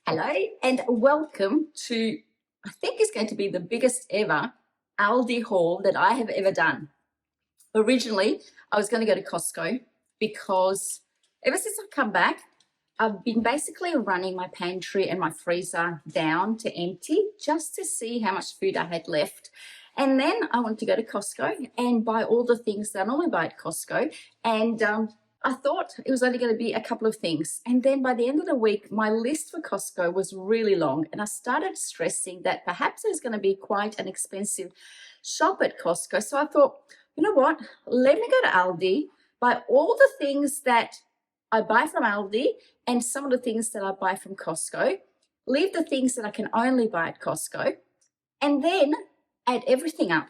Hello and welcome to, I think it's going to be the biggest ever Aldi haul that I have ever done. Originally, I was going to go to Costco because ever since I've come back, I've been basically running my pantry and my freezer down to empty just to see how much food I had left. And then I wanted to go to Costco and buy all the things that I normally buy at Costco. And I thought it was only going to be a couple of things. And then by the end of the week, my list for Costco was really long. And I started stressing that perhaps it was going to be quite an expensive shop at Costco. So I thought, you know what? Let me go to Aldi, buy all the things that I buy from Aldi and some of the things that I buy from Costco, leave the things that I can only buy at Costco, and then add everything up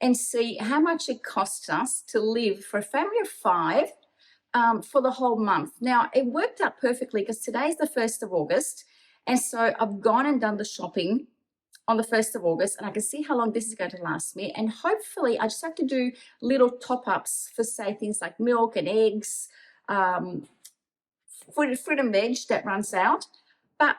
and see how much it costs us to live for a family of five for the whole month. Now, it worked out perfectly because today's the 1st of August. And so I've gone and done the shopping on the 1st of August, and I can see how long this is going to last me. And hopefully I just have to do little top-ups for, say, things like milk and eggs, fruit and veg that runs out. But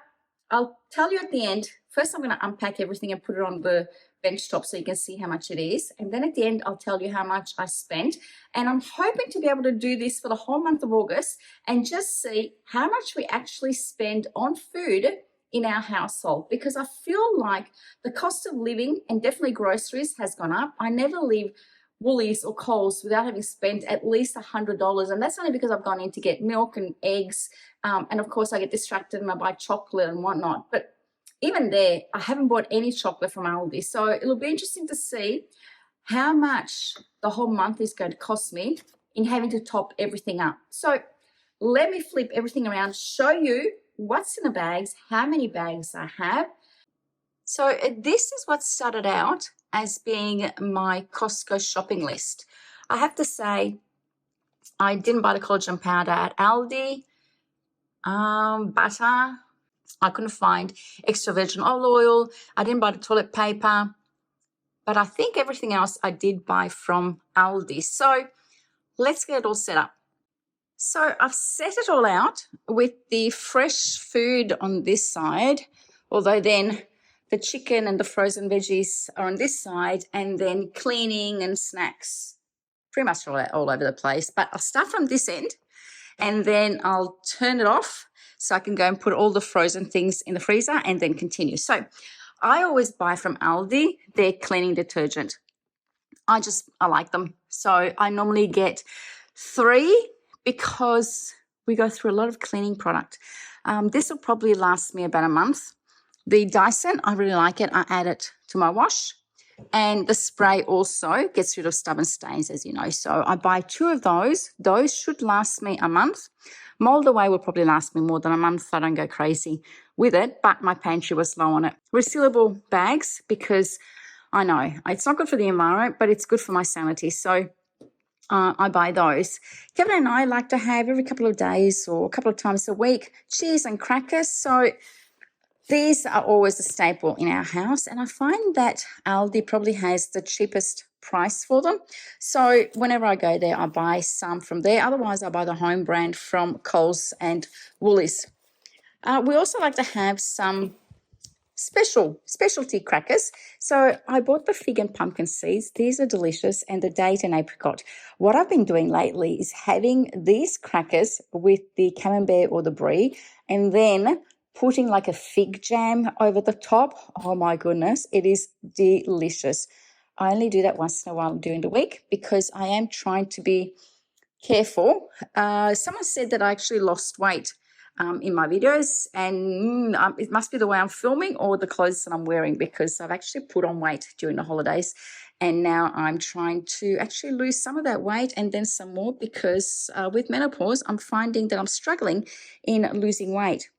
I'll tell you at the end. First, I'm going to unpack everything and put it on the bench top so you can see how much it is. And then at the end, I'll tell you how much I spent. And I'm hoping to be able to do this for the whole month of August and just see how much we actually spend on food in our household, because I feel like the cost of living and definitely groceries has gone up. I never leave Woolies or Coles without having spent at least $100. And that's only because I've gone in to get milk and eggs. And of course I get distracted and I buy chocolate and whatnot. But even there, I haven't bought any chocolate from Aldi. So it'll be interesting to see how much the whole month is going to cost me in having to top everything up. So let me flip everything around, show you what's in the bags, how many bags I have. So this is what started out as being my Costco shopping list. I have to say, I didn't buy the collagen powder at Aldi, butter. I couldn't find extra virgin olive oil. I didn't buy the toilet paper, but I think everything else I did buy from Aldi. So let's get it all set up. So I've set it all out with the fresh food on this side, although then the chicken and the frozen veggies are on this side, and then cleaning and snacks pretty much all over the place. But I'll start from this end and then I'll turn it off so I can go and put all the frozen things in the freezer and then continue. So I always buy from Aldi their cleaning detergent. I like them. So I normally get 3 because we go through a lot of cleaning product. This will probably last me about a month. The Dyson, I really like it. I add it to my wash. And the spray also gets rid of stubborn stains, as you know. So I buy 2 of those. Those should last me a month. Mold Away will probably last me more than a month. I don't go crazy with it, but my pantry was low on it. Resealable bags, because I know it's not good for the environment, but it's good for my sanity. So I buy those. Kevin and I like to have every couple of days or a couple of times a week cheese and crackers. So these are always a staple in our house, and I find that Aldi probably has the cheapest price for them. So whenever I go there, I buy some from there. Otherwise, I buy the home brand from Coles and Woolies. We also like to have some specialty crackers. So I bought the fig and pumpkin seeds. These are delicious, and the date and apricot. What I've been doing lately is having these crackers with the camembert or the brie, and then putting like a fig jam over the top. Oh my goodness, it is delicious. I only do that once in a while during the week because I am trying to be careful. Someone said that I actually lost weight in my videos, and it must be the way I'm filming or the clothes that I'm wearing, because I've actually put on weight during the holidays, and now I'm trying to actually lose some of that weight and then some more, because with menopause, I'm finding that I'm struggling in losing weight.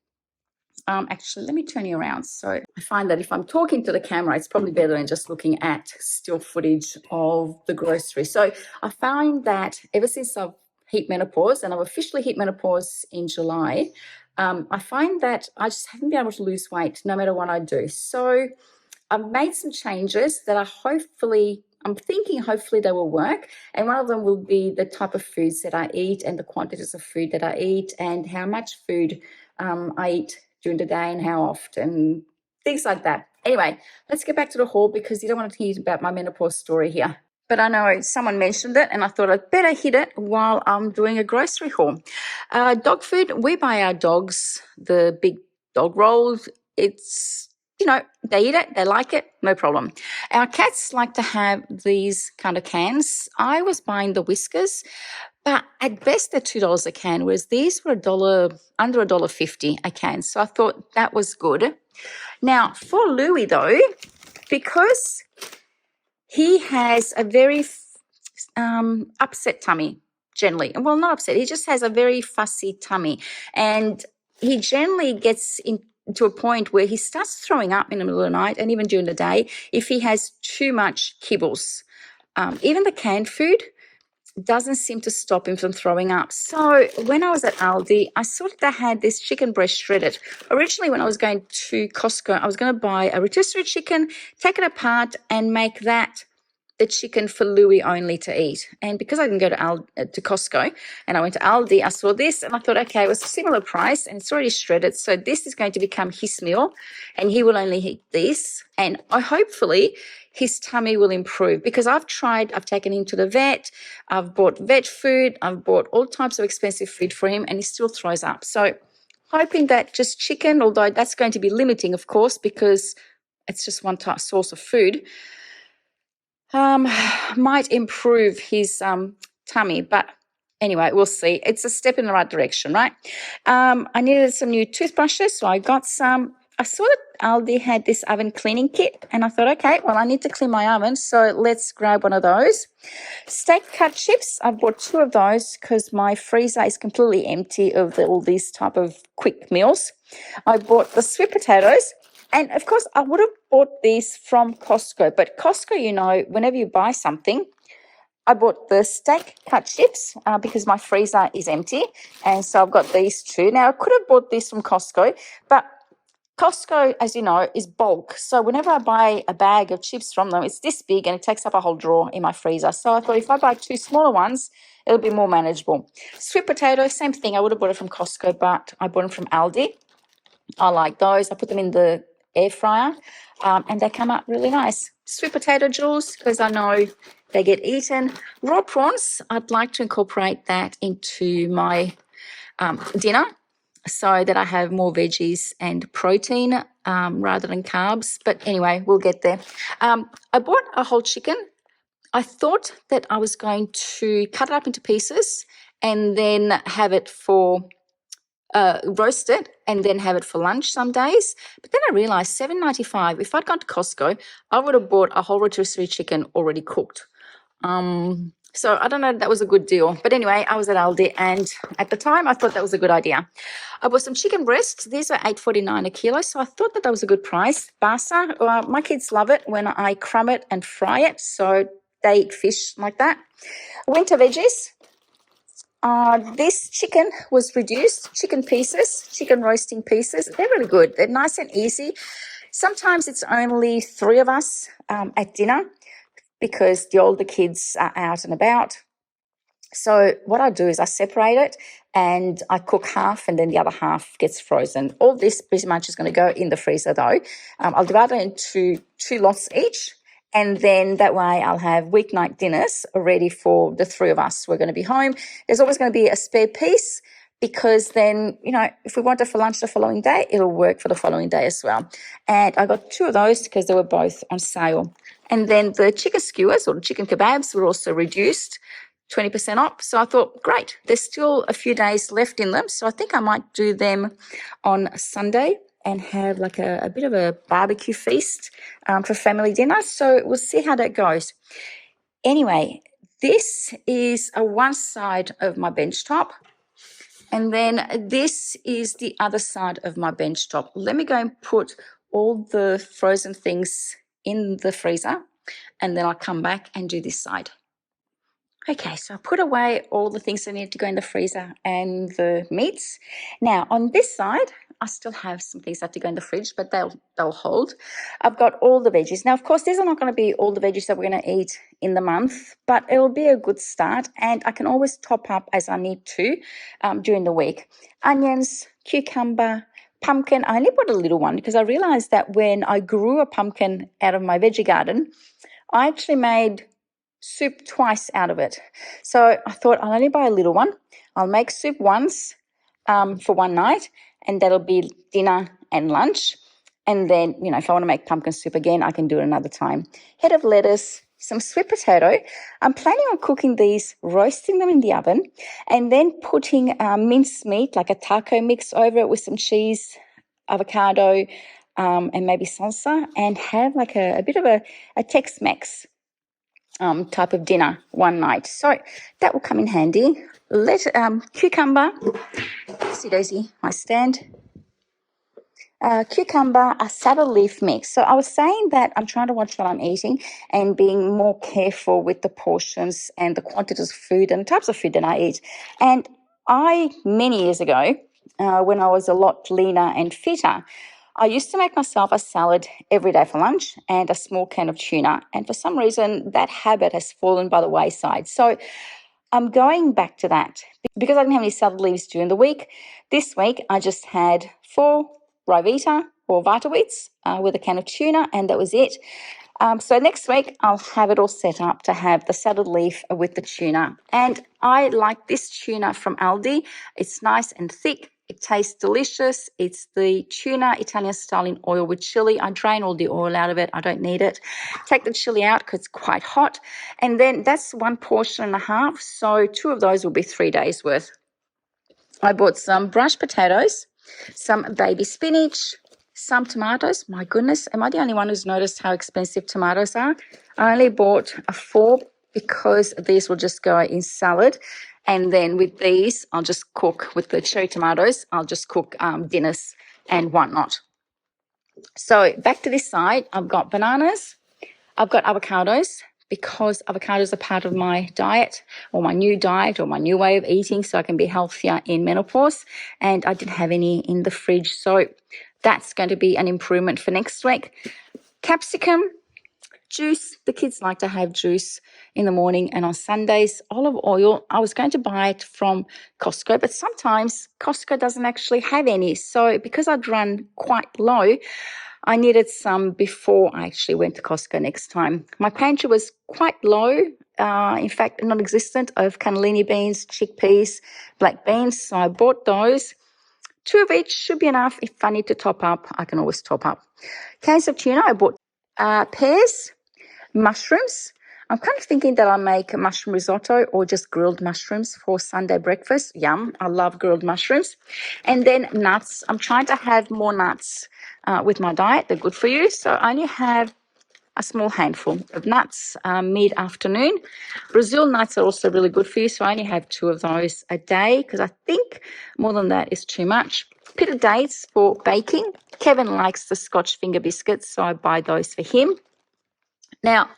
Actually, let me turn you around. So I find that if I'm talking to the camera, it's probably better than just looking at still footage of the grocery. So I find that ever since I've hit menopause, and I've officially hit menopause in July, I find that I just haven't been able to lose weight no matter what I do. So I've made some changes that I'm thinking hopefully they will work. And one of them will be the type of foods that I eat and the quantities of food that I eat and how much food I eat during the day and how often, things like that. Anyway, let's get back to the haul because you don't want to hear about my menopause story here. But I know someone mentioned it and I thought I'd better hit it while I'm doing a grocery haul. Dog food, we buy our dogs the big dog rolls. It's, they eat it, they like it, no problem. Our cats like to have these kind of cans. I was buying the Whiskers, but at best they're $2 a can, whereas these were under $1.50 a can. So I thought that was good. Now for Louis though, because he has a very upset tummy generally. Well, not upset. He just has a very fussy tummy, and he generally gets into a point where he starts throwing up in the middle of the night and even during the day if he has too much kibbles. Even the canned food doesn't seem to stop him from throwing up. So when I was at Aldi, I saw that they had this chicken breast shredded. Originally, when I was going to Costco, I was going to buy a rotisserie chicken, take it apart and make that the chicken for Louis only to eat. And because I didn't go to Costco and I went to Aldi, I saw this and I thought, okay, it was a similar price and it's already shredded. So this is going to become his meal and he will only eat this. And hopefully his tummy will improve because I've taken him to the vet, I've bought vet food, I've bought all types of expensive food for him and he still throws up. So hoping that just chicken, although that's going to be limiting, of course, because it's just one source of food, might improve his tummy. But anyway, we'll see. It's a step in the right direction, right? I needed some new toothbrushes, so I got some. I saw that Aldi had this oven cleaning kit, and I thought, okay, well, I need to clean my oven, so let's grab one of those. Steak cut chips, I bought 2 of those because my freezer is completely empty of all these type of quick meals. I bought the sweet potatoes. And, of course, I would have bought these from Costco. But Costco, whenever you buy something, I bought the steak cut chips because my freezer is empty. And so I've got these 2. Now, I could have bought these from Costco, but Costco, as you know, is bulk. So whenever I buy a bag of chips from them, it's this big and it takes up a whole drawer in my freezer. So I thought if I buy 2 smaller ones, it'll be more manageable. Sweet potato, same thing. I would have bought it from Costco, but I bought them from Aldi. I like those. I put them in the air fryer and they come out really nice. Sweet potato jewels, because I know they get eaten. Raw prawns, I'd like to incorporate that into my dinner so that I have more veggies and protein rather than carbs. But anyway, we'll get there. I bought a whole chicken. I thought that I was going to cut it up into pieces and then have it for roast it and then have it for lunch some days. But then I realized $7.95. If I'd gone to Costco, I would have bought a whole rotisserie chicken already cooked. So I don't know if that was a good deal. But anyway, I was at Aldi and at the time I thought that was a good idea. I bought some chicken breasts. These are $8.49 a kilo. So I thought that was a good price. Basa, my kids love it when I crumb it and fry it. So they eat fish like that. Winter veggies. This chicken was reduced, chicken roasting pieces. They're really good. They're nice and easy. Sometimes it's only 3 of us at dinner because the older kids are out and about. So what I do is I separate it and I cook half and then the other half gets frozen. All this pretty much is going to go in the freezer though. I'll divide it into 2 lots each. And then that way I'll have weeknight dinners ready for the 3 of us. We're going to be home. There's always going to be a spare piece because then, if we want it for lunch the following day, it'll work for the following day as well. And I got 2 of those because they were both on sale. And then the chicken skewers or the chicken kebabs were also reduced, 20% off. So I thought, great, there's still a few days left in them. So I think I might do them on Sunday and have like a bit of a barbecue feast for family dinner. So we'll see how that goes. Anyway, this is one side of my bench top. And then this is the other side of my bench top. Let me go and put all the frozen things in the freezer and then I'll come back and do this side. Okay, so I put away all the things that need to go in the freezer and the meats. Now on this side, I still have some things that have to go in the fridge, but they'll hold. I've got all the veggies. Now, of course, these are not going to be all the veggies that we're going to eat in the month, but it'll be a good start, and I can always top up as I need to during the week. Onions, cucumber, pumpkin. I only bought a little one because I realized that when I grew a pumpkin out of my veggie garden, I actually made soup twice out of it. So I thought I'll only buy a little one. I'll make soup once for one night, and that'll be dinner and lunch. And then, if I want to make pumpkin soup again, I can do it another time. Head of lettuce, some sweet potato. I'm planning on cooking these, roasting them in the oven, and then putting minced meat, like a taco mix over it with some cheese, avocado, and maybe salsa, and have like a bit of a Tex-Mex type of dinner one night. So that will come in handy. Cucumber, see Daisy, my stand. Cucumber, a saddle leaf mix. So I was saying that I'm trying to watch what I'm eating and being more careful with the portions and the quantities of food and the types of food that I eat. And many years ago, when I was a lot leaner and fitter, I used to make myself a salad every day for lunch and a small can of tuna. And for some reason, that habit has fallen by the wayside. So I'm going back to that because I didn't have any salad leaves during the week. This week, I just had 4 Rivita or Vita Wheats with a can of tuna, and that was it. So next week, I'll have it all set up to have the salad leaf with the tuna. And I like this tuna from Aldi. It's nice and thick. It tastes delicious. It's the tuna Italian style in oil with chili. I drain all the oil out of it. I don't need it. Take the chili out because it's quite hot. And then that's 1.5 portions. So 2 of those will be 3 days worth. I bought some brushed potatoes, some baby spinach, some tomatoes. My goodness, am I the only one who's noticed how expensive tomatoes are? I only bought 4 because these will just go in salad. And then with these, I'll just cook with the cherry tomatoes. I'll just cook dinners and whatnot. So back to this side, I've got bananas. I've got avocados because avocados are part of my diet or my new diet or my new way of eating so I can be healthier in menopause. And I didn't have any in the fridge. So that's going to be an improvement for next week. Capsicum, juice. The kids like to have juice in the morning and on Sundays. Olive oil, I was going to buy it from Costco, but sometimes Costco doesn't actually have any. So because I'd run quite low, I needed some before I actually went to Costco next time. My pantry was quite low, in fact, non-existent, of cannellini beans, chickpeas, black beans. So I bought those. 2 of each should be enough. If I need to top up, I can always top up. Cans of tuna, I bought pears, mushrooms. I'm kind of thinking that I'll make a mushroom risotto or just grilled mushrooms for Sunday breakfast. Yum, I love grilled mushrooms. And then nuts. I'm trying to have more nuts with my diet. They're good for you. So I only have a small handful of nuts mid-afternoon. Brazil nuts are also really good for you. So I only have 2 of those a day because I think more than that is too much. Pita dates for baking. Kevin likes the Scotch finger biscuits, so I buy those for him. Now,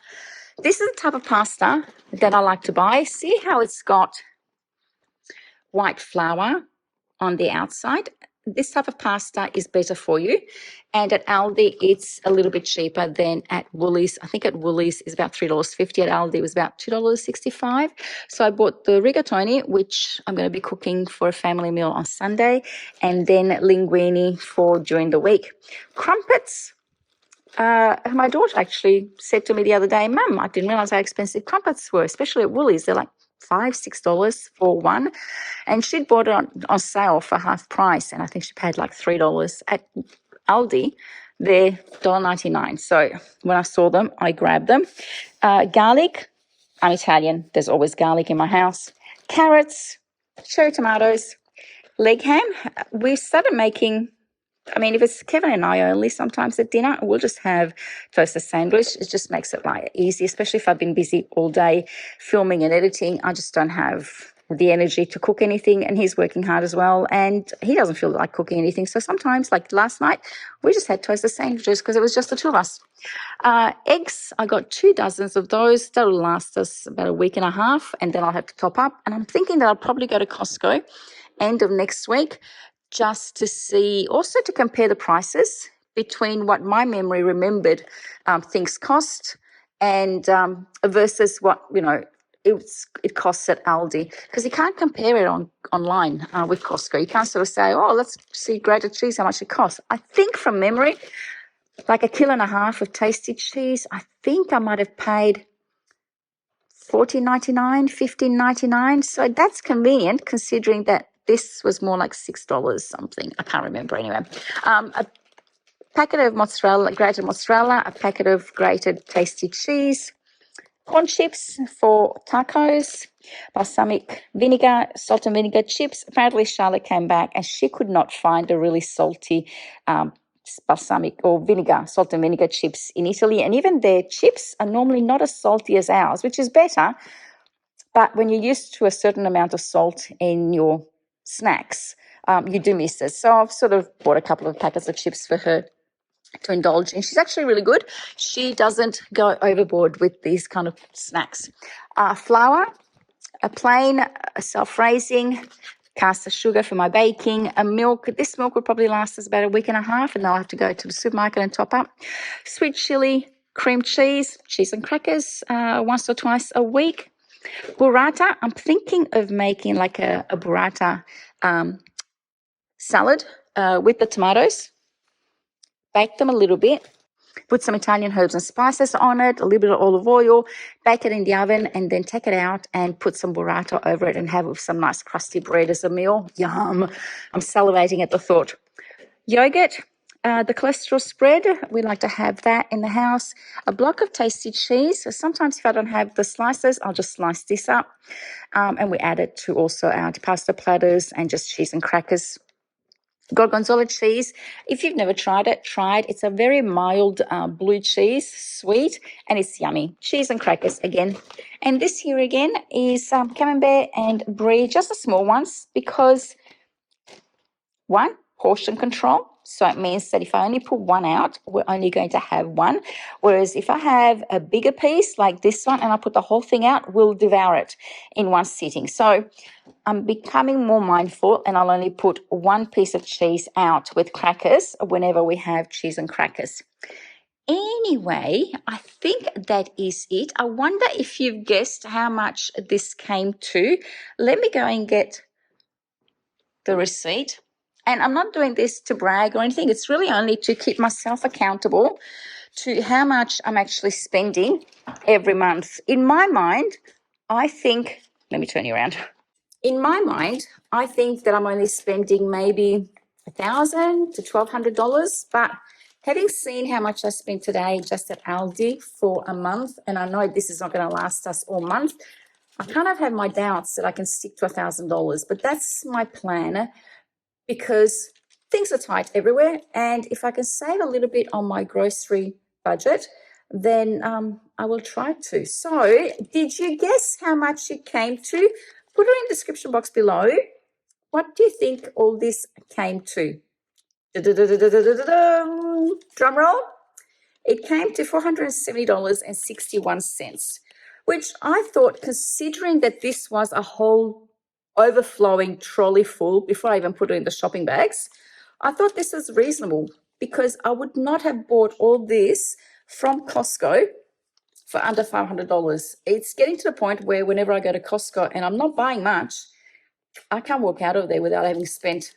this is the type of pasta that I like to buy. See how it's got white flour on the outside? This type of pasta is better for you. And at Aldi, it's a little bit cheaper than at Woolies. I think at Woolies is about $3.50. At Aldi, it was about $2.65. So I bought the rigatoni, which I'm going to be cooking for a family meal on Sunday, and then linguine for during the week. Crumpets. My daughter actually said to me the other day, Mum, I didn't realize how expensive crumpets were, especially at Woolies. They're like $5, $6 for one. And she'd bought it on sale for half price, and I think she paid like $3. At Aldi, they're $1.99. So when I saw them, I grabbed them. Garlic, I'm Italian. There's always garlic in my house. Carrots, cherry tomatoes, leg ham. We started making... if it's Kevin and I only, sometimes at dinner, we'll just have toasted sandwich. It just makes it like easy, especially if I've been busy all day filming and editing. I just don't have the energy to cook anything, and he's working hard as well, and he doesn't feel like cooking anything. So sometimes, like last night, we just had toasted sandwiches because it was just the 2 of us. Eggs, I got 2 dozens of those. That'll last us about a week and a half, and then I'll have to top up. And I'm thinking that I'll probably go to Costco end of next week, just to see, also to compare the prices between what my memory remembered things cost and versus what, it costs at Aldi, because you can't compare it online with Costco. You can't sort of say, oh, let's see grated cheese, how much it costs. I think from memory, like 1.5 kilos of tasty cheese, I think I might have paid $14.99, $15.99. So that's convenient, considering that this was more like $6 something. I can't remember anyway. A packet of mozzarella, grated mozzarella, a packet of grated tasty cheese, corn chips for tacos, balsamic vinegar, salt and vinegar chips. Apparently Charlotte came back and she could not find a really salty balsamic or vinegar, salt and vinegar chips in Italy. And even their chips are normally not as salty as ours, which is better. But when you're used to a certain amount of salt in your snacks, you do miss it. So I've sort of bought a couple of packets of chips for her to indulge in. She's actually really good. She doesn't go overboard with these kind of snacks. Flour, a plain, a self-raising, caster sugar for my baking, a milk. This milk would probably last us about 1.5 weeks, and I'll have to go to the supermarket and top up. Sweet chili, cream cheese and crackers once or twice a week. Burrata, I'm thinking of making like a burrata salad with the tomatoes. Bake them a little bit, put some Italian herbs and spices on it, a little bit of olive oil, bake it in the oven, and then take it out and put some burrata over it and have it with some nice crusty bread as a meal. Yum. I'm salivating at the thought. Yogurt, the cholesterol spread, we like to have that in the house. A block of tasty cheese. So sometimes if I don't have the slices, I'll just slice this up. And we add it to also our pasta platters and just cheese and crackers. Gorgonzola cheese, if you've never tried it, try it. It's a very mild blue cheese, sweet, and it's yummy. Cheese and crackers again. And this here again is camembert and brie, just the small ones, because one, portion control. So it means that if I only put one out, we're only going to have one. Whereas if I have a bigger piece like this one and I put the whole thing out, we'll devour it in one sitting. So I'm becoming more mindful, and I'll only put one piece of cheese out with crackers whenever we have cheese and crackers. Anyway, I think that is it. I wonder if you've guessed how much this came to. Let me go and get the receipt. And I'm not doing this to brag or anything. It's really only to keep myself accountable to how much I'm actually spending every month. In my mind, I think, let me turn you around. In my mind, I think that I'm only spending maybe $1,000 to $1,200, but having seen how much I spent today just at Aldi for a month, and I know this is not going to last us all month, I kind of have my doubts that I can stick to $1,000, but that's my plan because things are tight everywhere, and if I can save a little bit on my grocery budget, then I will try to. So did you guess how much it came to? Put it in the description box below. What do you think all this came to? Drum roll. It came to $470.61, which I thought, considering that this was a whole overflowing trolley full before I even put it in the shopping bags, I thought this was reasonable because I would not have bought all this from Costco for under $500. It's getting to the point where whenever I go to Costco and I'm not buying much, I can't walk out of there without having spent,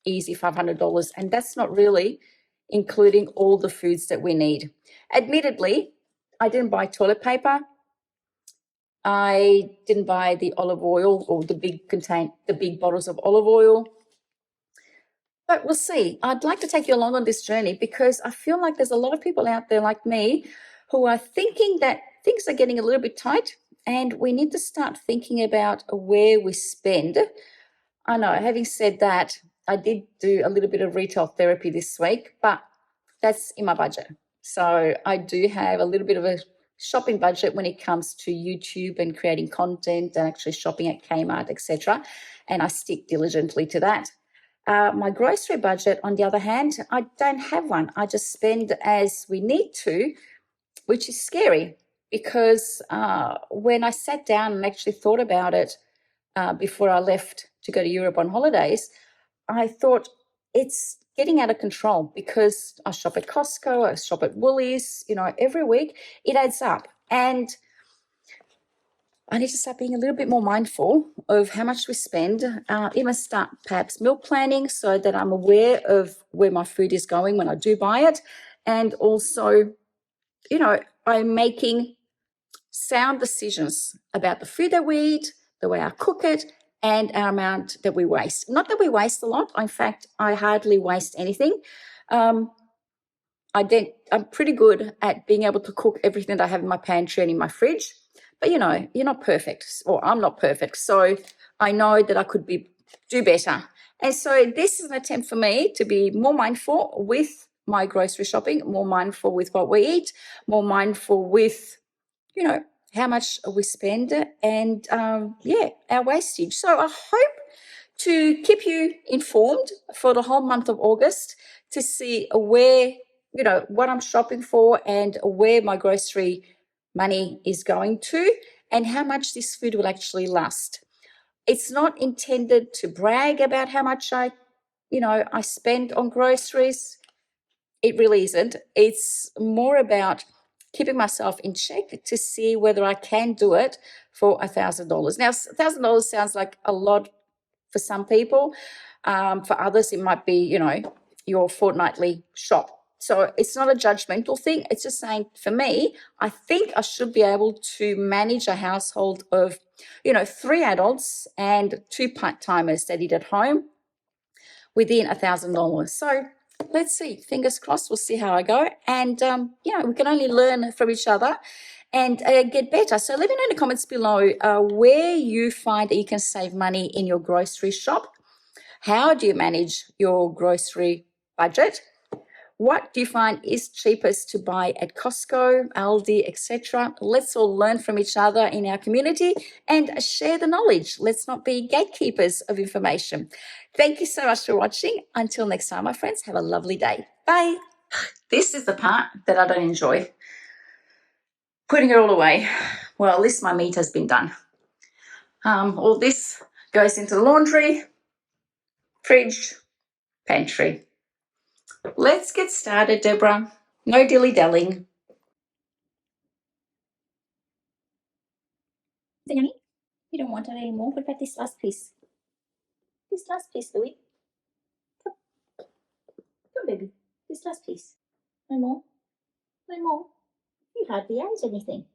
easy $500. And that's not really including all the foods that we need. Admittedly, I didn't buy toilet paper. I didn't buy the olive oil or the big bottles of olive oil. But we'll see. I'd like to take you along on this journey because I feel like there's a lot of people out there like me who are thinking that things are getting a little bit tight and we need to start thinking about where we spend. I know, having said that, I did do a little bit of retail therapy this week, but that's in my budget. So I do have a little bit of a shopping budget when it comes to YouTube and creating content and actually shopping at Kmart, etc. And I stick diligently to that. My grocery budget, on the other hand, I don't have one. I just spend as we need to, which is scary because when I sat down and actually thought about it before I left to go to Europe on holidays, I thought it's getting out of control because I shop at Costco, I shop at Woolies, every week. It adds up. And I need to start being a little bit more mindful of how much we spend, even start perhaps meal planning so that I'm aware of where my food is going when I do buy it. And also, I'm making sound decisions about the food that we eat, the way I cook it, and our amount that we waste. Not that we waste a lot. In fact, I hardly waste anything. I'm pretty good at being able to cook everything that I have in my pantry and in my fridge. But you're not perfect, or I'm not perfect. So I know that I could do better. And so this is an attempt for me to be more mindful with my grocery shopping, more mindful with what we eat, more mindful with, how much we spend and our wastage. So I hope to keep you informed for the whole month of August to see where, what I'm shopping for and where my grocery money is going to and how much this food will actually last. It's not intended to brag about how much I spend on groceries. It really isn't. It's more about keeping myself in check to see whether I can do it for $1,000. Now, $1,000 sounds like a lot for some people. For others, it might be, your fortnightly shop. So it's not a judgmental thing. It's just saying, for me, I think I should be able to manage a household of, 3 adults and 2 part-timers that eat at home within $1,000. So let's see. Fingers crossed. We'll see how I go. And, we can only learn from each other and get better. So let me know in the comments below where you find that you can save money in your grocery shop. How do you manage your grocery budget? What do you find is cheapest to buy at Costco, Aldi, etc.? Let's all learn from each other in our community and share the knowledge. Let's not be gatekeepers of information. Thank you so much for watching. Until next time, my friends, have a lovely day. Bye. This is the part that I don't enjoy. Putting it all away. Well, at least my meat has been done. All this goes into the laundry, fridge, pantry. Let's get started, Deborah. No dilly-dallying. Danny, you don't want it anymore. What about this last piece? This last piece, Louis. Come, come, baby. This last piece. No more. No more. You hardly ate anything.